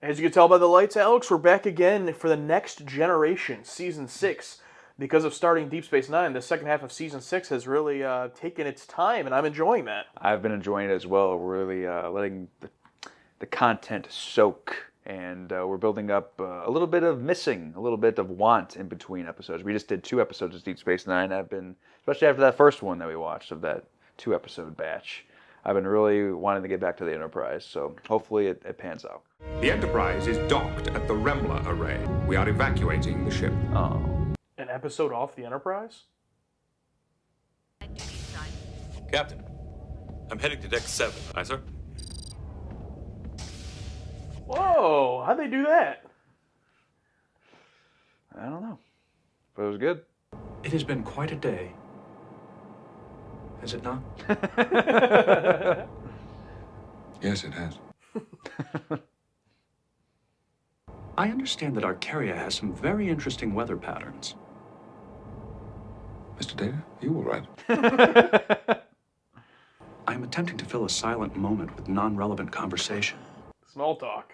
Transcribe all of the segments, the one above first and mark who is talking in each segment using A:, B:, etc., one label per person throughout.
A: As you can tell by the lights, Alex, we're back again for the Next Generation, Season 6. Because of starting Deep Space Nine, the second half of Season 6 has really taken its time, and I'm enjoying that.
B: I've been enjoying it as well. We're really letting the content soak, and we're building up a little bit of missing, a little bit of want in between episodes. We just did 2 episodes of Deep Space Nine. I've been, especially after that first one that we watched of that 2-episode batch, I've been really wanting to get back to the Enterprise, so hopefully it pans out.
C: The Enterprise is docked at the Remmler array. We are evacuating the ship.
B: Oh.
A: An episode off the Enterprise?
D: Captain, I'm heading to Deck 7. Aye, sir.
A: Whoa, how'd they do that?
B: I don't know, but it was good.
E: It has been quite a day. Has it not?
C: Yes, it has.
E: I understand that Arcaria has some very interesting weather patterns.
C: Mr. Data, are you all right?
E: I am attempting to fill a silent moment with non-relevant conversation.
A: Small talk.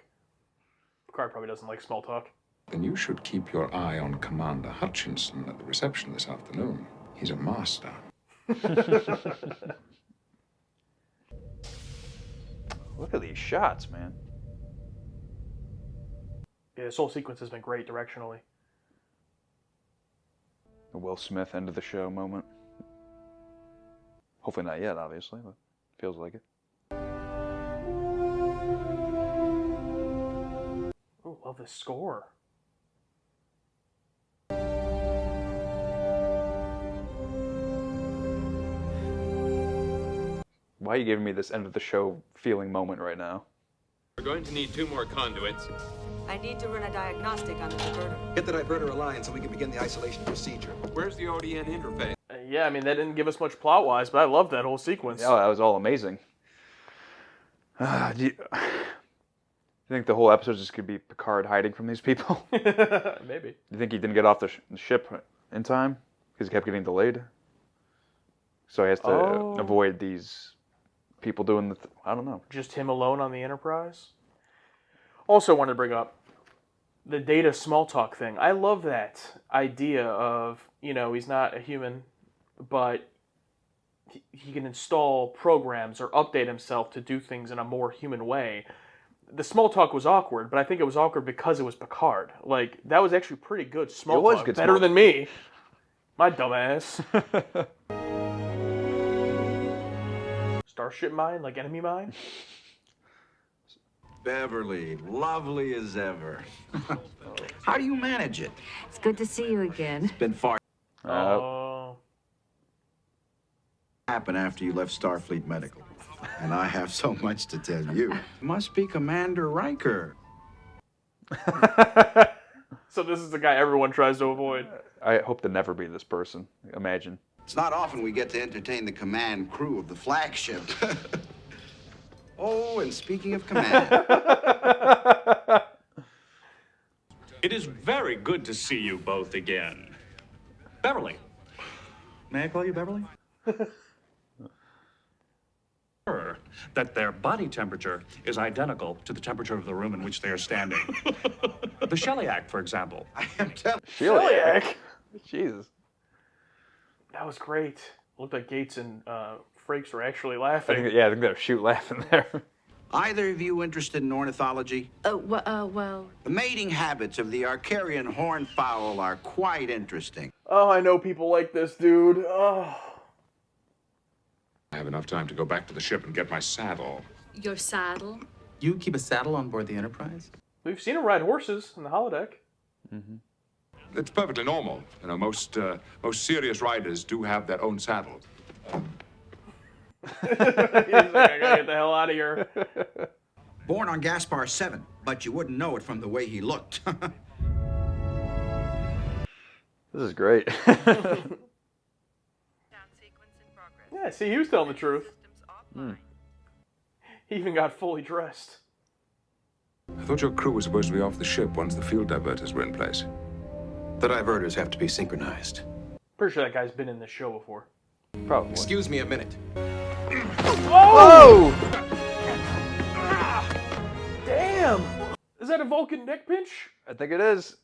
A: Picard probably doesn't like small talk.
C: Then you should keep your eye on Commander Hutchinson at the reception this afternoon. He's a master.
B: Look at these shots, man.
A: Yeah, this whole sequence has been great directionally.
B: A Will Smith end of the show moment. Hopefully not yet, obviously, but feels like it.
A: Oh, love this score.
B: Why are you giving me this end of the show feeling moment right now?
D: We're going to need 2 more conduits.
F: I need to run a diagnostic on the diverter.
G: Get the diverter aligned so we can begin the isolation procedure.
D: Where's the ODN interface?
A: Yeah, I mean, that didn't give us much plot-wise, but I loved that whole sequence.
B: Yeah, that was all amazing. Do you think the whole episode just could be Picard hiding from these people?
A: Maybe.
B: You think he didn't get off the ship in time? Because he kept getting delayed? So he has to avoid these people doing the... I don't know.
A: Just him alone on the Enterprise? Also wanted to bring up the Data small talk thing. I love that idea of, you know, he's not a human, but he can install programs or update himself to do things in a more human way. The small talk was awkward, but I think it was awkward because it was Picard. Like, that was actually pretty good small talk.
B: Good
A: better than me. My dumbass. Starship Mine, like Enemy Mine?
G: Beverly, lovely as ever. How do you manage it?
F: It's good to see you again.
G: It's been far
A: Oh.
G: happened after you left Starfleet Medical. And I have so much to tell you. Must be Commander Riker.
A: So this is the guy everyone tries to avoid.
B: I hope to never be this person. Imagine.
G: It's not often we get to entertain the command crew of the flagship. Oh, and speaking of command.
E: It is very good to see you both again. Beverly. May I call you Beverly? That their body temperature is identical to the temperature of the room in which they are standing. The Shellyak, for example.
G: I am telling
A: Shellyak.
B: Jesus.
A: That was great. Looked like Gates and Frakes were actually laughing.
B: I think they're shoot laughing there.
G: either of you interested in ornithology?
F: Well...
G: The mating habits of the Arcarian hornfowl are quite interesting.
A: Oh, I know people like this, dude. Oh.
C: I have enough time to go back to the ship and get my saddle.
F: Your saddle?
H: You keep a saddle on board the Enterprise?
A: We've seen him ride horses in the holodeck.
C: Mm-hmm. It's perfectly normal. You know, most serious riders do have their own saddle.
A: He's like, I gotta get the hell out of here.
I: Born on Gaspar 7, but you wouldn't know it from the way he looked.
B: This is great.
A: Yeah, see, he was telling the truth. He even got fully dressed.
C: I thought your crew was supposed to be off the ship once the field diverters were in place.
G: The diverters have to be synchronized.
A: Pretty sure that guy's been in this show before.
B: Probably.
G: Excuse me a minute.
A: Oh! Damn! Is that that a Vulcan neck pinch?
B: I think it is.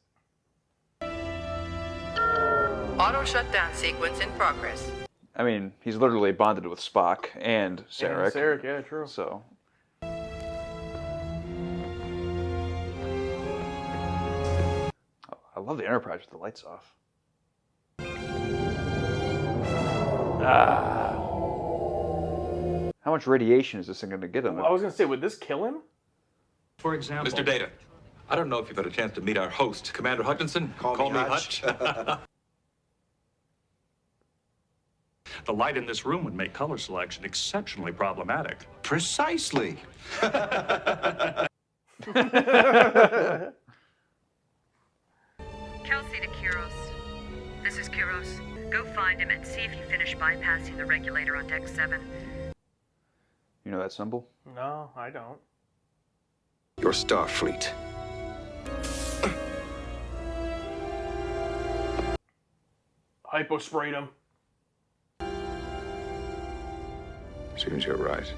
J: Auto shutdown sequence in progress.
B: I mean, he's literally bonded with Spock and Sarek.
A: And Sarek, yeah, true.
B: So. Oh, I love the Enterprise with the lights off. Ah. How much radiation is this thing going to get him?
A: I was going to say, would this kill him?
E: For example...
D: Mr. Data, I don't know if you've had a chance to meet our host, Commander Hutchinson.
G: Call me Hutch.
E: The light in this room would make color selection exceptionally problematic.
G: Precisely.
J: Kelsey to Kiros. This is Kiros. Go find him and see if you finish bypassing the regulator on Deck 7.
B: You know that symbol?
A: No, I don't.
C: Your Starfleet.
A: Hypo sprayed him.
C: Seems you're right.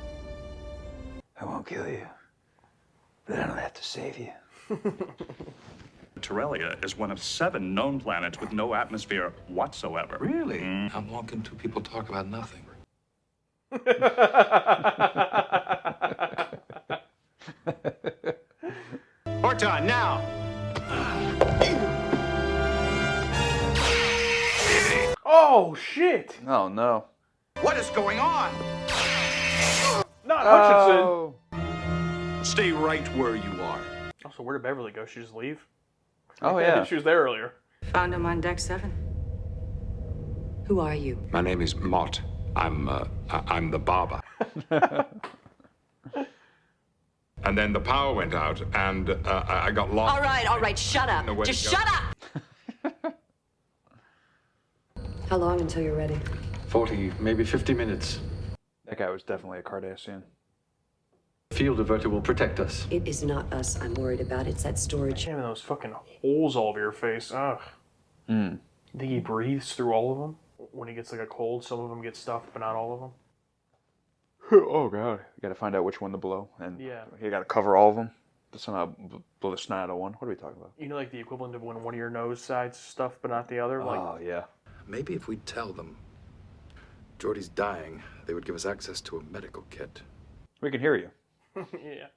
B: I won't kill you, but I don't have to save you.
E: Terrelia is one of 7 known planets with no atmosphere whatsoever.
G: Really?
D: How long can two people talk about nothing?
I: Horton, now!
A: Oh, shit!
B: Oh, no.
I: What is going on?
A: Not Hutchinson!
B: Oh.
G: Stay right where you are.
A: Also, where did Beverly go? She just leave?
B: Oh, yeah.
A: She was there earlier.
F: Found him on Deck 7. Who are you?
C: My name is Mott. I'm the barber. And then the power went out, and I got lost.
F: All right, shut up.
C: Nowhere to
F: Just
C: go.
F: shut up! How long until you're ready?
K: 40, maybe 50 minutes.
B: That guy was definitely a Cardassian.
K: Field diverter will protect us.
F: It is not us I'm worried about. It's that storage.
A: Damn, those fucking holes all over your face. Ugh.
B: Hmm.
A: Think he breathes through all of them? When he gets like a cold, some of them get stuffed, but not all of them.
B: Oh, God. You got to find out which one to blow. And
A: Yeah.
B: you got to cover all of them to somehow blow the snot out of one. What are we talking about?
A: You know, like the equivalent of when one of your nose sides stuffed, but not the other? Like,
B: Oh, yeah.
K: Maybe if we tell them Geordi's dying, they would give us access to a medical kit.
B: We can hear you.
A: yeah.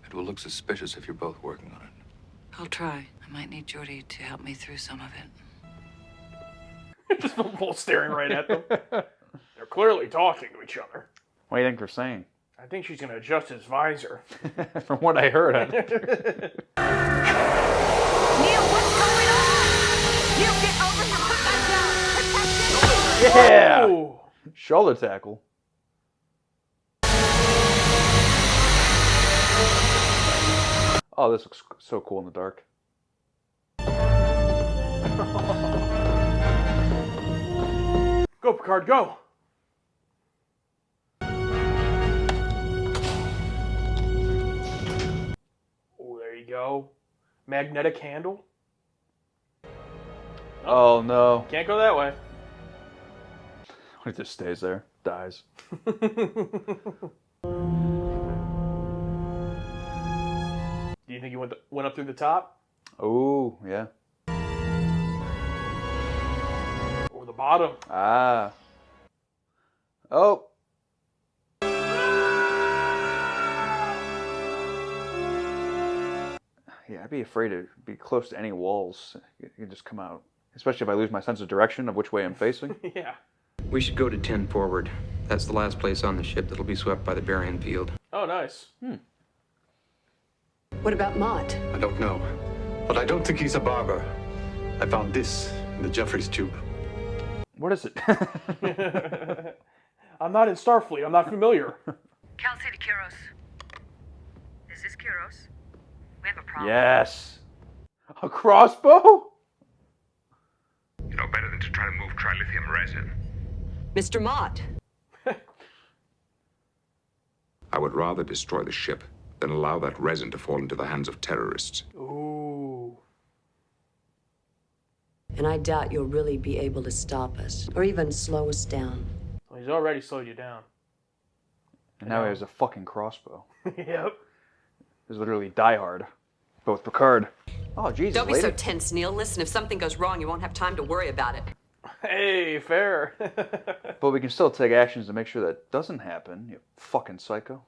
D: It will look suspicious if you're both working on it.
F: I'll try. I might need Geordi to help me through some of it.
A: Just both staring right at them. They're clearly talking to each other.
B: What do you think they're saying?
A: I think she's going to adjust his visor.
B: From what I heard.
F: Neil, what's going on? Neil, get over here. Put that down. Protect it.
B: Yeah!
A: Oh!
B: Shoulder tackle. Oh, this looks so cool in the dark.
A: Go, Picard, go! Oh, there you go. Magnetic handle.
B: Oh, no.
A: Can't go that way.
B: It just stays there. Dies.
A: Do you think he went up through the top?
B: Oh, yeah.
A: Or the bottom?
B: Ah. Oh. Yeah, I'd be afraid to be close to any walls. You can just come out. Especially if I lose my sense of direction of which way I'm facing.
A: Yeah.
H: We should go to 10 forward. That's the last place on the ship that'll be swept by the Baryon field.
A: Oh, nice.
F: What about Mott?
K: I don't know, but I don't think he's a barber. I found this in the Jeffries tube.
B: What is it?
A: I'm not in Starfleet. I'm not familiar.
J: Kelsey to Kiros. Is this Kiros? We have a problem.
B: Yes. A crossbow?
C: You know better than to try to move trilithium resin.
F: Mr. Mott.
C: I would rather destroy the ship than allow that resin to fall into the hands of terrorists.
A: Ooh.
F: And I doubt you'll really be able to stop us, or even slow us down.
A: Well, he's already slowed you down.
B: And now he has a fucking crossbow.
A: Yep.
B: is literally Die Hard. But with Picard. Oh, Jesus,
J: Don't be
B: lady.
J: so tense, Neil. Listen, if something goes wrong, you won't have time to worry about it.
A: Hey, fair.
B: But we can still take actions to make sure that doesn't happen, you fucking psycho.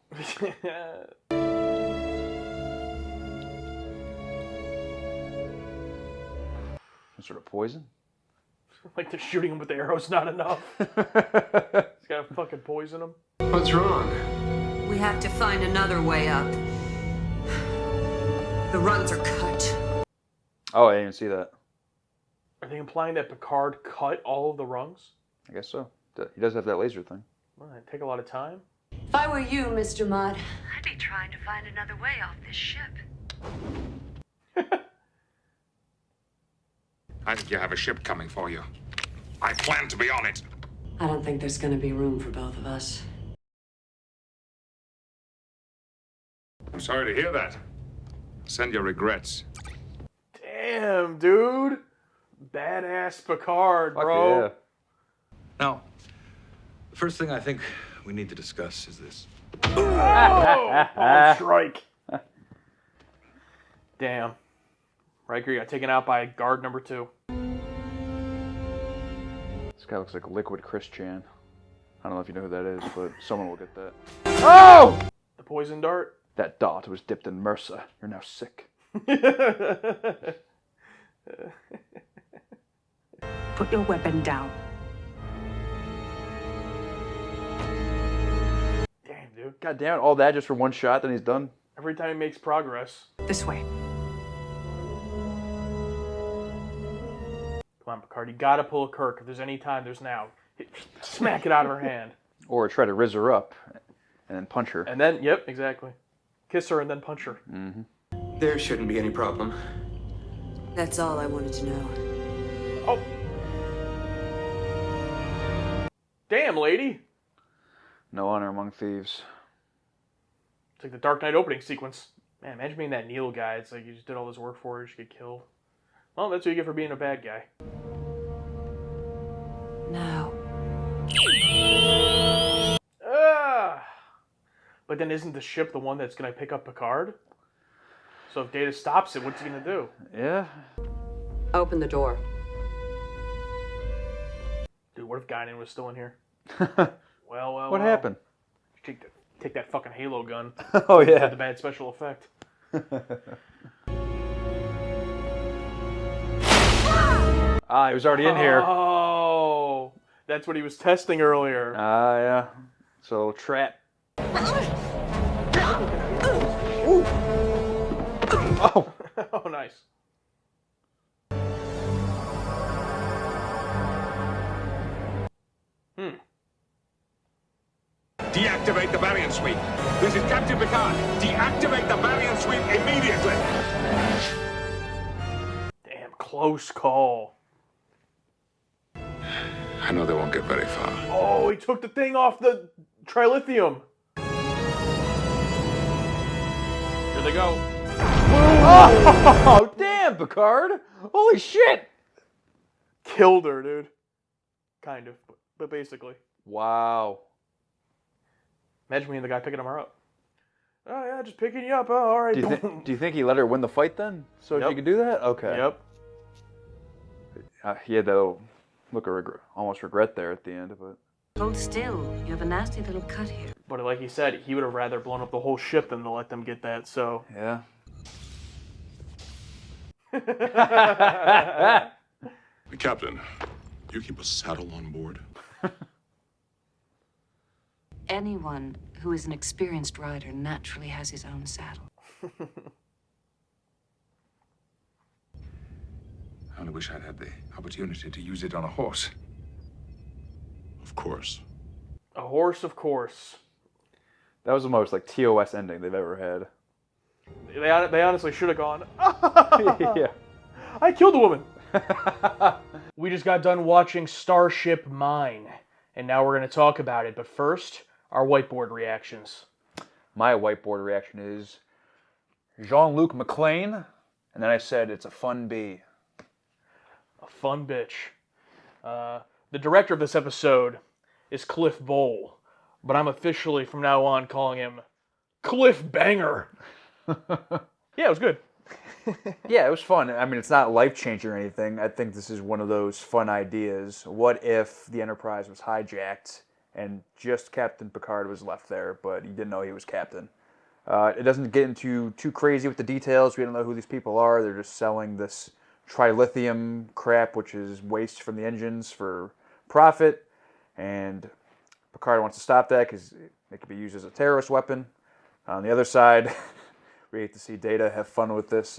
B: Some sort of poison?
A: Like they're shooting him with the arrows not enough. He's gotta fucking poison him.
H: What's wrong?
J: We have to find another way up. The rungs are cut.
B: Oh, I didn't even see that.
A: Are they implying that Picard cut all of the rungs?
B: I guess so. He does have that laser thing.
A: Well, it'd take a lot of time.
J: If I were you, Mr. Mudd, I'd be trying to find another way off this ship.
C: I think you have a ship coming for you. I plan to be on it.
J: I don't think there's going to be room for both of us.
C: I'm sorry to hear that. Send your regrets.
A: Damn, dude. Badass Picard,
B: Fuck
A: bro.
B: yeah.
K: Now, the first thing I think we need to discuss is this.
A: Oh, strike. Damn. Riker got taken out by guard number 2.
B: This guy looks like Liquid Christian. I don't know if you know who that is, but someone will get that. Oh!
A: The poison dart?
B: That dot was dipped in MRSA. You're now sick.
F: Put your weapon down.
A: Damn, dude.
B: God damn it, all that just for one shot, then he's done?
A: Every time he makes progress.
F: This way.
A: Come on, Picard. You gotta pull a Kirk. If there's any time, there's now. Smack it out of her hand.
B: Or try to rizz her up and then punch her.
A: And then, yep, exactly. Kiss her and then punch her.
B: Mm-hmm.
H: There shouldn't be any problem.
J: That's all I wanted to know.
A: Oh. Damn, lady.
B: No honor among thieves.
A: It's like the Dark Knight opening sequence. Man, imagine being that Neil guy. It's like you just did all this work for her, you should get killed. Well, that's what you get for being a bad guy.
J: Now.
A: But then isn't the ship the one that's going to pick up Picard? So if Data stops it, what's he going to do?
B: Yeah.
J: Open the door.
A: Dude, what if Guinan was still in here? Well.
B: What happened?
A: Take that fucking Halo gun.
B: Oh, yeah.
A: The bad special effect.
B: He was already in here.
A: Oh, that's what he was testing earlier.
B: Yeah. So, trap. Oh.
A: Oh, nice.
C: Deactivate the Variant Sweep. This is Captain Picard. Deactivate the Variant Sweep immediately.
A: Damn, close call.
C: I know they won't get very far.
A: Oh, he took the thing off the trilithium. Here they go.
B: Oh, damn, Picard. Holy shit.
A: Killed her, dude. Kind of, but basically.
B: Wow.
A: Imagine being the guy picking her up. Oh, yeah, just picking you up. Oh, all right.
B: Do you think he let her win the fight then? So she could do that? Okay.
A: Yep.
B: He had that little look of almost regret there at the end, but...
F: Hold still. You have a nasty little cut here.
A: But like he said, he would have rather blown up the whole ship than to let them get that, so...
B: Yeah.
C: Captain, you keep a saddle on board?
F: Anyone who is an experienced rider naturally has his own saddle.
C: I only wish I'd had the opportunity to use it on a horse. Of course.
A: A horse, of course.
B: That was the most, like, TOS ending they've ever had.
A: They honestly should have gone,
B: Yeah.
A: I killed a woman. We just got done watching Starship Mine, and now we're going to talk about it. But first, our whiteboard reactions.
B: My whiteboard reaction is Jean-Luc McClane, and then I said it's a fun bee.
A: A fun bitch. The director of this episode is Cliff Bowl, but I'm officially from now on calling him Cliff Banger. Yeah, it was good.
B: Yeah, it was fun. I mean, it's not life-changing or anything. I think this is one of those fun ideas. What if the Enterprise was hijacked and just Captain Picard was left there, but he didn't know he was captain? It doesn't get into too crazy with the details. We don't know who these people are. They're just selling this trilithium crap, which is waste from the engines, for profit. And Picard wants to stop that because it could be used as a terrorist weapon. On the other side, we get to see Data have fun with this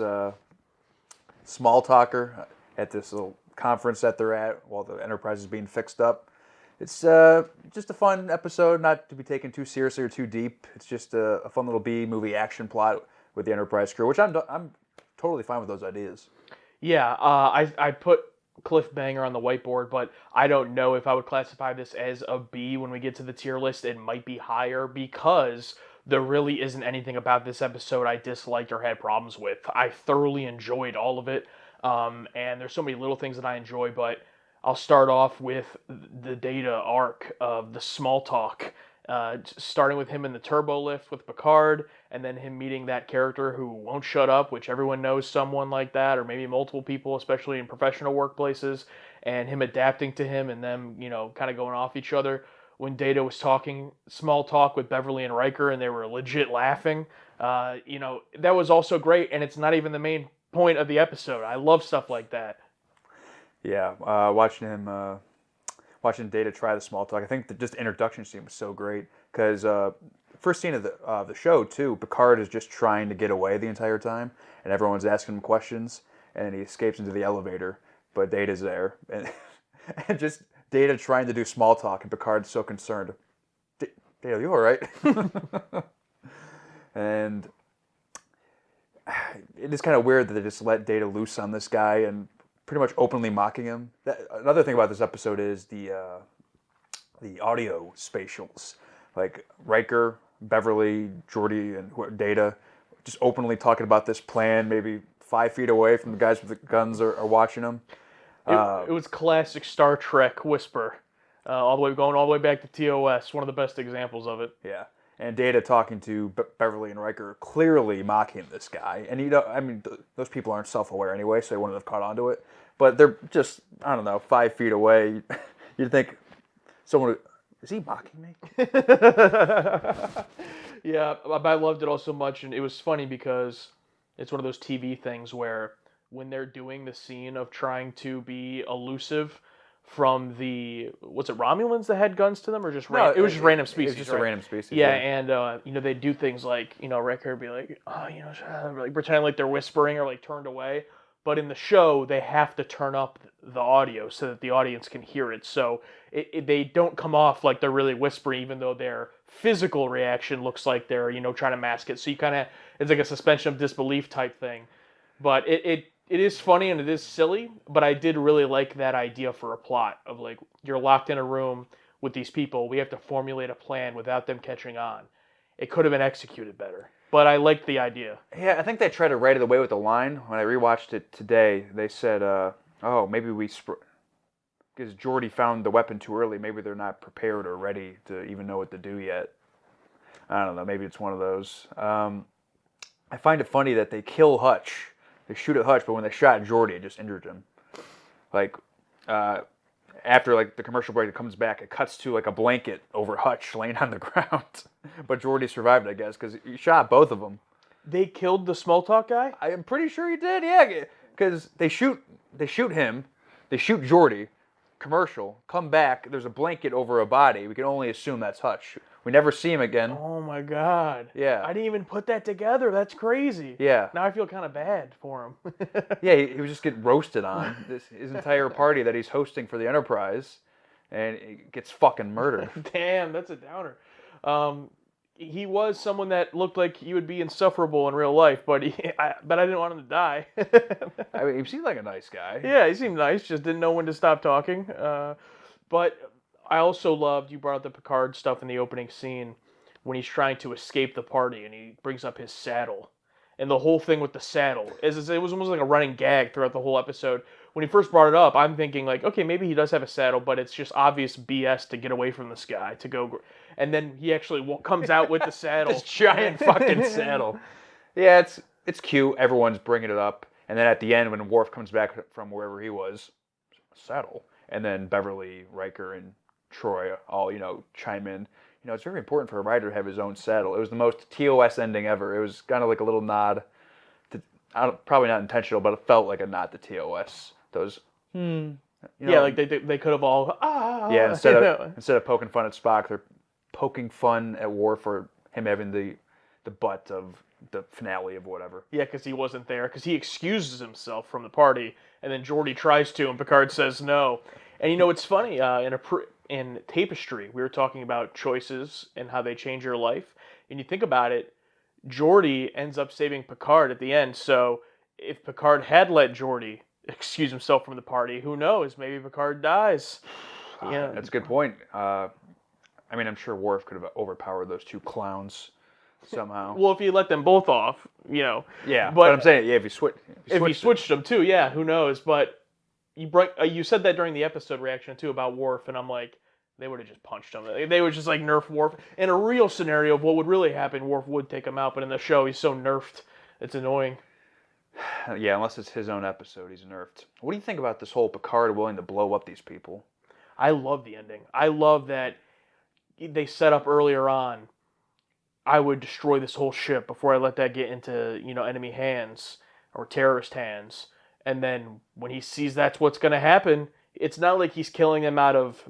B: small talker at this little conference that they're at while the Enterprise is being fixed up. It's just a fun episode, not to be taken too seriously or too deep. It's just a fun little B-movie action plot with the Enterprise crew, which I'm totally fine with those ideas.
A: Yeah, I put Cliffbanger on the whiteboard, but I don't know if I would classify this as a B when we get to the tier list. It might be higher because there really isn't anything about this episode I disliked or had problems with. I thoroughly enjoyed all of it, and there's so many little things that I enjoy, but I'll start off with the Data arc of the small talk, starting with him in the turbo lift with Picard, and then him meeting that character who won't shut up, which everyone knows someone like that, or maybe multiple people, especially in professional workplaces, and him adapting to him and them, kind of going off each other. When Data was talking small talk with Beverly and Riker, and they were legit laughing, that was also great, and it's not even the main point of the episode. I love stuff like that.
B: Yeah, watching Data try the small talk. I think just introduction scene was so great because first scene of the show too. Picard is just trying to get away the entire time, and everyone's asking him questions, and he escapes into the elevator, but Data's there, and just Data trying to do small talk, and Picard's so concerned. Data, you all right? And it is kind of weird that they just let Data loose on this guy and pretty much openly mocking him. Another thing about this episode is the audio spatials. Like Riker, Beverly, Geordi, and Data just openly talking about this plan, maybe 5 feet away from the guys with the guns are watching them.
A: It was classic Star Trek whisper, going all the way back to TOS. One of the best examples of it.
B: Yeah, and Data talking to Beverly and Riker, clearly mocking this guy. And those people aren't self-aware anyway, so they wouldn't have caught on to it. But they're just, 5 feet away. You'd think someone is he mocking me?
A: Yeah, I loved it all so much, and it was funny because it's one of those TV things where when they're doing the scene of trying to be elusive from was it Romulans that had guns to them, or just it was just random species?
B: It was just a random species.
A: Yeah, and they do things like Riker would be like, like pretending like they're whispering or like turned away. But in the show, they have to turn up the audio so that the audience can hear it. So they don't come off like they're really whispering, even though their physical reaction looks like they're trying to mask it. So it's like a suspension of disbelief type thing. But it is funny and it is silly. But I did really like that idea for a plot of like you're locked in a room with these people. We have to formulate a plan without them catching on. It could have been executed better. But I liked the idea.
B: Yeah, I think they tried to write it away with the line. When I rewatched it today, they said, maybe because Geordi found the weapon too early, maybe they're not prepared or ready to even know what to do yet. I don't know, maybe it's one of those. I find it funny that they kill Hutch. They shoot at Hutch, but when they shot Geordi, it just injured him. Like, after like the commercial break, it comes back. It cuts to like a blanket over Hutch laying on the ground, but Geordi survived, I guess, because he shot both of them.
A: They killed the small talk guy?
B: I am pretty sure he did. Yeah, because they shoot him, they shoot Geordi. Commercial, come back. There's a blanket over a body. We can only assume that's Hutch. We never see him again.
A: Oh my god.
B: Yeah.
A: I didn't even put that together. That's crazy.
B: Yeah.
A: Now I feel kind of bad for him.
B: Yeah, he was just getting roasted on his entire party that he's hosting for the Enterprise, and he gets fucking murdered.
A: Damn, that's a downer. He was someone that looked like he would be insufferable in real life, but I didn't want him to die.
B: I mean, he seemed like a nice guy.
A: Yeah, he seemed nice, just didn't know when to stop talking. But I also loved, you brought up the Picard stuff in the opening scene, when he's trying to escape the party and he brings up his saddle. And the whole thing with the saddle, it was almost like a running gag throughout the whole episode. When he first brought it up, I'm thinking like, okay, maybe he does have a saddle, but it's just obvious BS to get away from this guy, to go. And then he actually comes out with the saddle.
B: This giant fucking saddle. Yeah, it's cute. Everyone's bringing it up, and then at the end, when Worf comes back from wherever he was, settle, and then Beverly, Riker, and Troy all chime in. It's very important for a writer to have his own saddle. It was the most TOS ending ever. It was kind of like a little nod to, probably not intentional, but it felt like a nod to TOS. Those
A: Yeah, like they could have all
B: yeah, instead of poking fun at Spock, they're poking fun at Worf for him having the butt of the finale of whatever.
A: Yeah, because he wasn't there, because he excuses himself from the party, and then Geordi tries to, and Picard says no. And it's funny, in Tapestry, we were talking about choices and how they change your life, and you think about it, Geordi ends up saving Picard at the end, so if Picard had let Geordi excuse himself from the party, who knows, maybe Picard dies. Yeah,
B: That's a good point. I'm sure Worf could have overpowered those two clowns somehow.
A: Well, if you let them both off,
B: Yeah, but I'm saying, if you
A: switched them too, yeah, who knows? But you said that during the episode reaction too about Worf, and I'm like, they would have just punched him. They would just like nerf Worf. In a real scenario of what would really happen, Worf would take him out, but in the show, he's so nerfed, it's annoying.
B: Yeah, unless it's his own episode, he's nerfed. What do you think about this whole Picard willing to blow up these people?
A: I love the ending. I love that they set up earlier on, I would destroy this whole ship before I let that get into, enemy hands or terrorist hands. And then when he sees that's what's going to happen, it's not like he's killing them out of,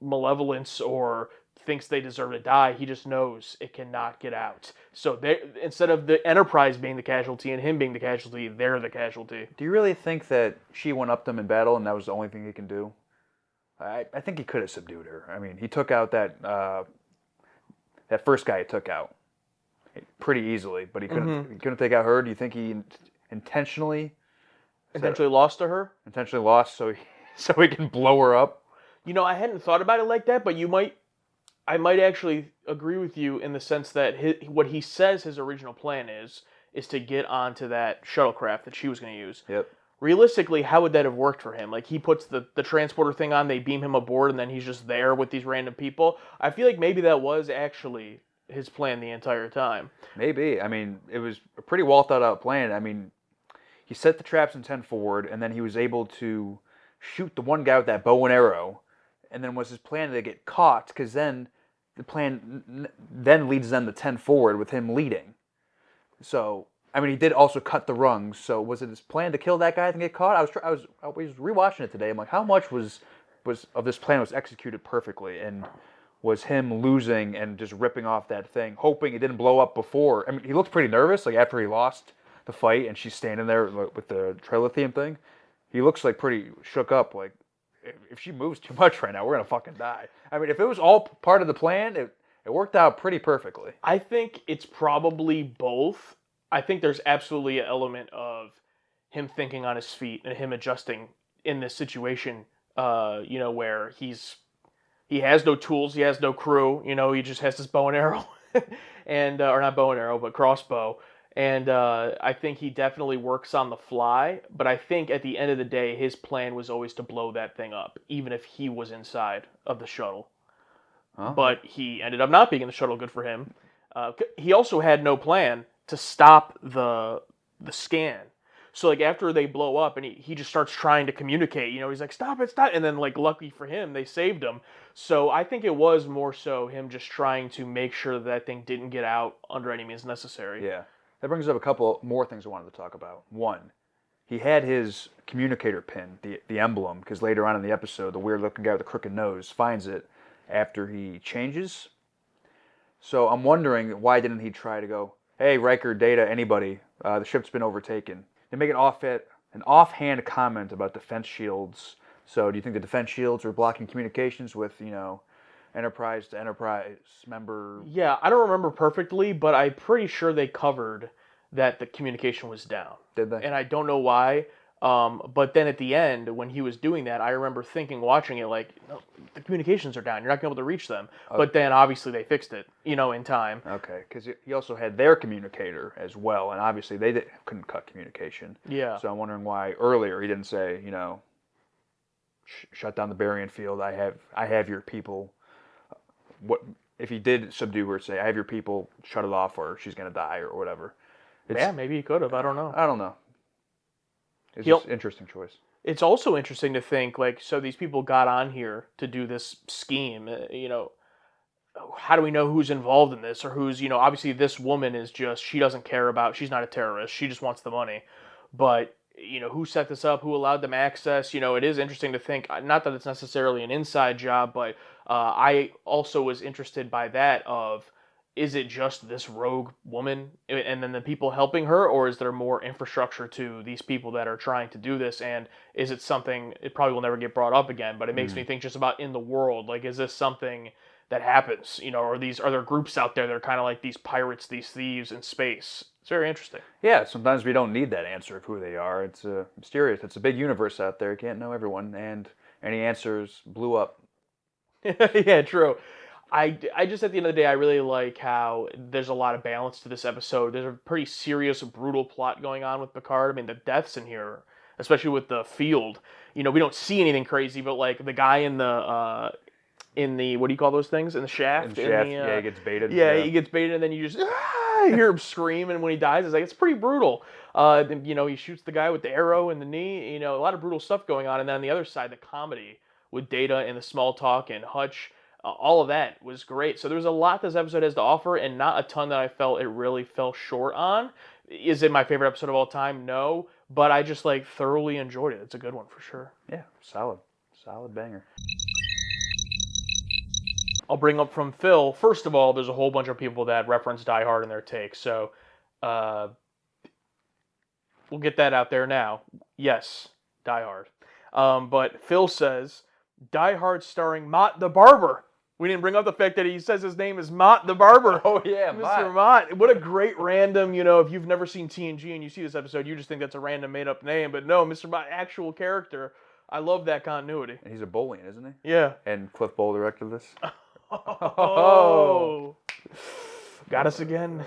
A: malevolence or thinks they deserve to die. He just knows it cannot get out. So instead of the Enterprise being the casualty and him being the casualty, they're the casualty.
B: Do you really think that she went up them in battle and that was the only thing he can do? I think he could have subdued her. He took out that first guy he took out pretty easily, but he couldn't take out her. Do you think he intentionally
A: lost to her?
B: Intentionally lost so he can blow her up?
A: I hadn't thought about it like that, but I might actually agree with you in the sense that what he says his original plan is to get onto that shuttlecraft that she was going to use.
B: Yep.
A: Realistically, how would that have worked for him? Like, he puts the transporter thing on, they beam him aboard, and then he's just there with these random people. I feel like maybe that was actually his plan the entire time.
B: Maybe. It was a pretty well thought out plan. He set the traps in 10 forward, and then he was able to shoot the one guy with that bow and arrow, and then was his plan to get caught, because then the plan then leads them to 10 forward with him leading. So, he did also cut the rungs. So, was it his plan to kill that guy and get caught? I was rewatching it today. I'm like, how much was of this plan was executed perfectly, and was him losing and just ripping off that thing, hoping it didn't blow up before? He looked pretty nervous, like after he lost the fight, and she's standing there with the trilithium thing. He looks like pretty shook up. Like, if she moves too much right now, we're gonna fucking die. If it was all part of the plan, it worked out pretty perfectly.
A: I think it's probably both. I think there's absolutely an element of him thinking on his feet and him adjusting in this situation, where he has no tools, he has no crew, he just has his bow and arrow, and or not bow and arrow, but crossbow. And I think he definitely works on the fly, but I think at the end of the day, his plan was always to blow that thing up, even if he was inside of the shuttle. Huh? But he ended up not being in the shuttle, good for him. He also had no plan to stop the scan. So after they blow up and he just starts trying to communicate, he's like, stop it, stop. And then lucky for him, they saved him. So I think it was more so him just trying to make sure that thing didn't get out under any means necessary.
B: Yeah. That brings up a couple more things I wanted to talk about. One, he had his communicator pin, the emblem, because later on in the episode, the weird-looking guy with the crooked nose finds it after he changes. So I'm wondering, why didn't he try to go, hey, Riker, Data, anybody, the ship's been overtaken. They make an offhand comment about defense shields. So do you think the defense shields are blocking communications with, Enterprise to Enterprise member?
A: Yeah, I don't remember perfectly, but I'm pretty sure they covered that the communication was down.
B: Did they?
A: And I don't know why. But then at the end, when he was doing that, I remember watching it like, no, the communications are down. You're not going to be able to reach them. Okay. But then obviously they fixed it, in time.
B: Okay, because he also had their communicator as well, and obviously they couldn't cut communication.
A: Yeah.
B: So I'm wondering why earlier he didn't say, shut down the Barian field. I have your people. if he did subdue her, say, I have your people, shut it off, or she's going to die, or whatever.
A: Yeah, maybe he could have. I don't know.
B: I don't know. It's just an interesting choice.
A: It's also interesting to think, like, so these people got on here to do this scheme, how do we know who's involved in this or who's, obviously this woman is just, she doesn't care about, she's not a terrorist, she just wants the money. But, who set this up, who allowed them access, it is interesting to think, not that it's necessarily an inside job, but I also was interested by that of, is it just this rogue woman and then the people helping her, or is there more infrastructure to these people that are trying to do this? And is it something, it probably will never get brought up again, but it makes me think just about in the world, like, is this something that happens, or are there groups out there that are kind of like these pirates, these thieves in space? It's very interesting.
B: Yeah, sometimes we don't need that answer of who they are. It's mysterious. It's a big universe out there. You can't know everyone, and any answers blew up.
A: Yeah, true. I just, at the end of the day, I really like how there's a lot of balance to this episode. There's a pretty serious, brutal plot going on with Picard. I mean, the deaths in here, especially with the field, we don't see anything crazy, but like the guy in the what do you call those things? In the shaft?
B: Yeah, he gets baited.
A: Yeah, he gets baited, and then you just hear him scream, and when he dies, it's pretty brutal. He shoots the guy with the arrow in the knee. A lot of brutal stuff going on. And then on the other side, the comedy with Data and the small talk and Hutch, all of that was great. So there's a lot this episode has to offer, and not a ton that I felt it really fell short on. Is it my favorite episode of all time? No, but I just thoroughly enjoyed it. It's a good one for sure.
B: Yeah, solid banger.
A: I'll bring up from Phil. First of all, there's a whole bunch of people that reference Die Hard in their takes, so we'll get that out there now. Yes, Die Hard. But Phil says, Die Hard starring Mott the Barber. We didn't bring up the fact that he says his name is Mott the Barber.
B: Oh, yeah,
A: Mr. Mott. What a great random, if you've never seen TNG and you see this episode, you just think that's a random made-up name. But no, Mr. Mott, actual character. I love that continuity.
B: And he's a Bolian, isn't he?
A: Yeah.
B: And Cliff Bole directed this.
A: Oh, got us again.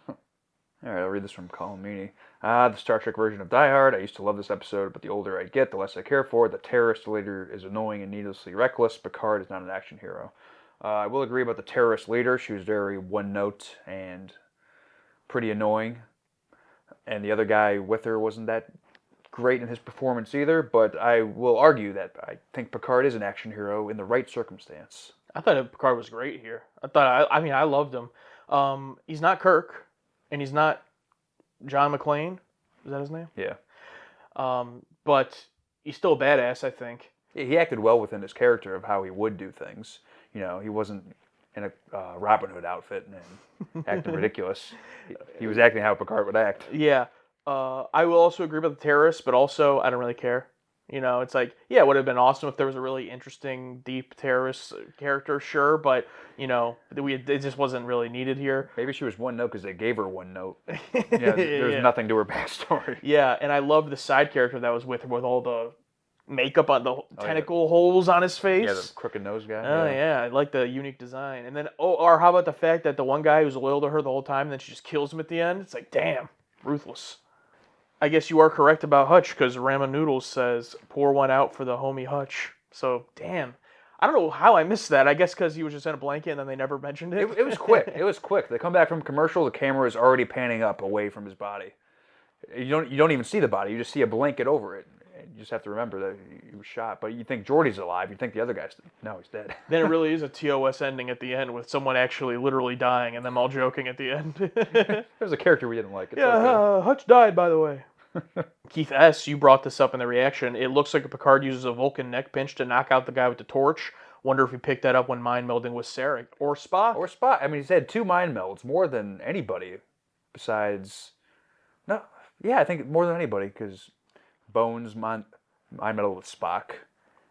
B: All right, I'll read this from Colin Meaney. The Star Trek version of Die Hard. I used to love this episode, but the older I get, the less I care for it. The terrorist leader is annoying and needlessly reckless. Picard is not an action hero. I will agree about the terrorist leader. She was very one-note and pretty annoying. And the other guy with her wasn't that great in his performance either, but I will argue that I think Picard is an action hero in the right circumstance.
A: I thought Picard was great here. I loved him. He's not Kirk, and he's not John McClane. Is that his name?
B: Yeah.
A: But he's still a badass, I think.
B: He acted well within his character of how he would do things. He wasn't in a Robin Hood outfit and acting ridiculous. He was acting how Picard would act.
A: Yeah. I will also agree about the terrorists, but also I don't really care. It's it would have been awesome if there was a really interesting, deep terrorist character, sure, but, it just wasn't really needed here.
B: Maybe she was one note because they gave her one note. There's nothing to her backstory.
A: Yeah, and I loved the side character that was with her with all the makeup on the tentacle holes on his face.
B: Yeah, the crooked nose guy.
A: Oh, yeah, I like the unique design. And then, or how about the fact that the one guy who's loyal to her the whole time, and then she just kills him at the end? It's damn, ruthless. I guess you are correct about Hutch, because Ramen Noodles says, pour one out for the homie Hutch. So, damn. I don't know how I missed that. I guess because he was just in a blanket and then they never mentioned it.
B: It was quick. It was quick. They come back from commercial, the camera is already panning up away from his body. You don't even see the body. You just see a blanket over it. You just have to remember that he was shot. But you think Geordi's alive. You think the other guy's... No, he's dead.
A: Then it really is a TOS ending at the end with someone actually literally dying and them all joking at the end.
B: There's a character we didn't like. It's
A: Hutch died, by the way. Keith S., you brought this up in the reaction. It looks like a Picard uses a Vulcan neck pinch to knock out the guy with the torch. Wonder if he picked that up when mind melding with Sarek. Or Spock.
B: I mean, he's had 2 mind melds, more than anybody besides... No, yeah, I think more than anybody, because Bones mind melded with Spock,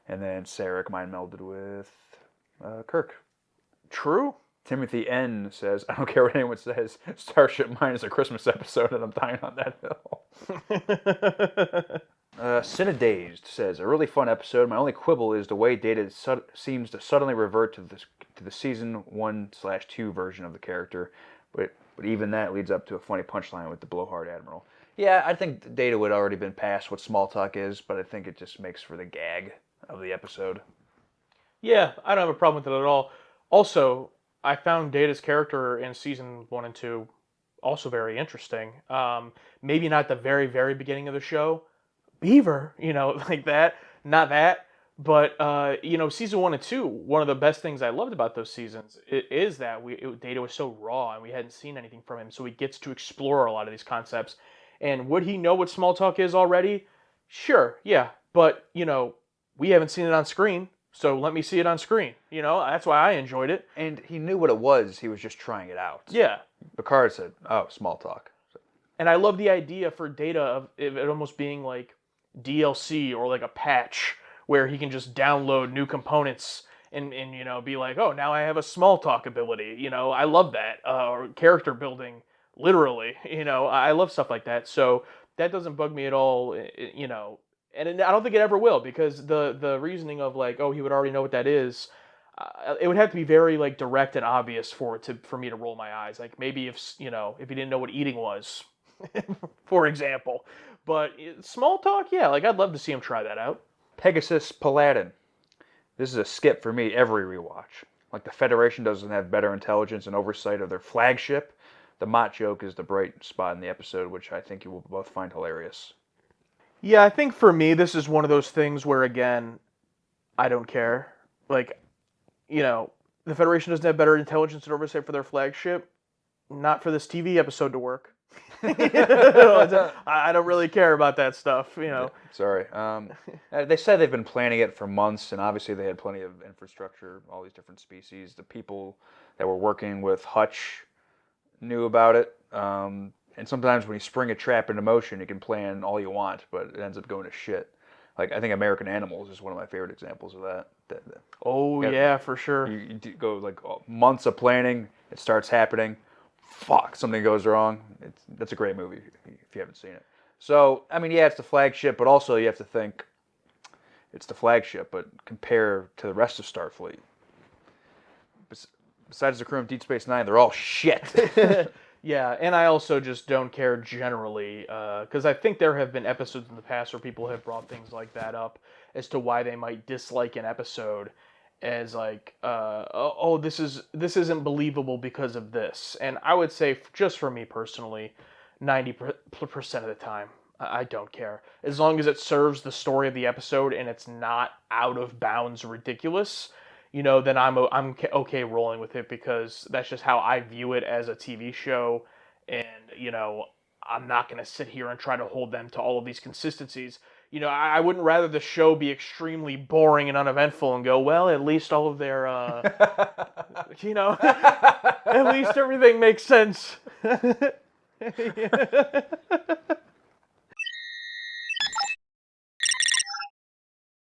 B: and then Sarek mind melded with Kirk.
A: True.
B: Timothy N. says, I don't care what anyone says, Starship Mine is a Christmas episode, and I'm dying on that hill. Cinedazed says, a really fun episode. My only quibble is the way Data seems to suddenly revert to the season 1/2 version of the character, but even that leads up to a funny punchline with the blowhard Admiral. Yeah, I think Data would already been past what small talk is, but I think it just makes for the gag of the episode.
A: Yeah, I don't have a problem with it at all. Also, I found Data's character in season 1 and 2 also very interesting. Maybe not the very, very beginning of the show. Beaver, like that. Not that. But, season 1 and 2, one of the best things I loved about those seasons is that Data was so raw and we hadn't seen anything from him. So he gets to explore a lot of these concepts. And would he know what small talk is already? Sure, yeah. But, we haven't seen it on screen. So let me see it on screen. That's why I enjoyed it.
B: And he knew what it was. He was just trying it out.
A: Yeah.
B: Picard said, "Oh, small talk." So.
A: And I love the idea for Data of it almost being like DLC or like a patch where he can just download new components and be like, oh, now I have a small talk ability. I love that. Or character building, literally. I love stuff like that. So that doesn't bug me at all. And I don't think it ever will, because the reasoning of like, oh, he would already know what that is, it would have to be very like direct and obvious for me to roll my eyes. Like maybe if he didn't know what eating was, for example. But small talk, yeah, like I'd love to see him try that out.
B: Pegasus Paladin. This is a skip for me every rewatch. Like the Federation doesn't have better intelligence and oversight of their flagship. The Mott joke is the bright spot in the episode, which I think you will both find hilarious.
A: Yeah, I think for me, this is one of those things where, again, I don't care. Like, the Federation doesn't have better intelligence and oversight for their flagship. Not for this TV episode to work. I don't really care about that stuff,
B: Sorry. They said they've been planning it for months, and obviously they had plenty of infrastructure, all these different species. The people that were working with Hutch knew about it. And sometimes when you spring a trap into motion, you can plan all you want, but it ends up going to shit. Like, I think American Animals is one of my favorite examples of that.
A: Yeah, for sure.
B: You go like months of planning, it starts happening. Fuck, something goes wrong. That's a great movie if you haven't seen it. So, I mean, yeah, it's the flagship, but also you have to think it's the flagship, but compare to the rest of Starfleet. Besides the crew of Deep Space Nine, they're all shit.
A: Yeah, and I also just don't care generally, because I think there have been episodes in the past where people have brought things like that up as to why they might dislike an episode as like, this isn't believable because of this. And I would say, just for me personally, 90% of the time, I don't care. As long as it serves the story of the episode and it's not out of bounds ridiculous, then I'm okay rolling with it, because that's just how I view it as a TV show. And, I'm not going to sit here and try to hold them to all of these consistencies. I wouldn't rather the show be extremely boring and uneventful and go, well, at least all of their, at least everything makes sense.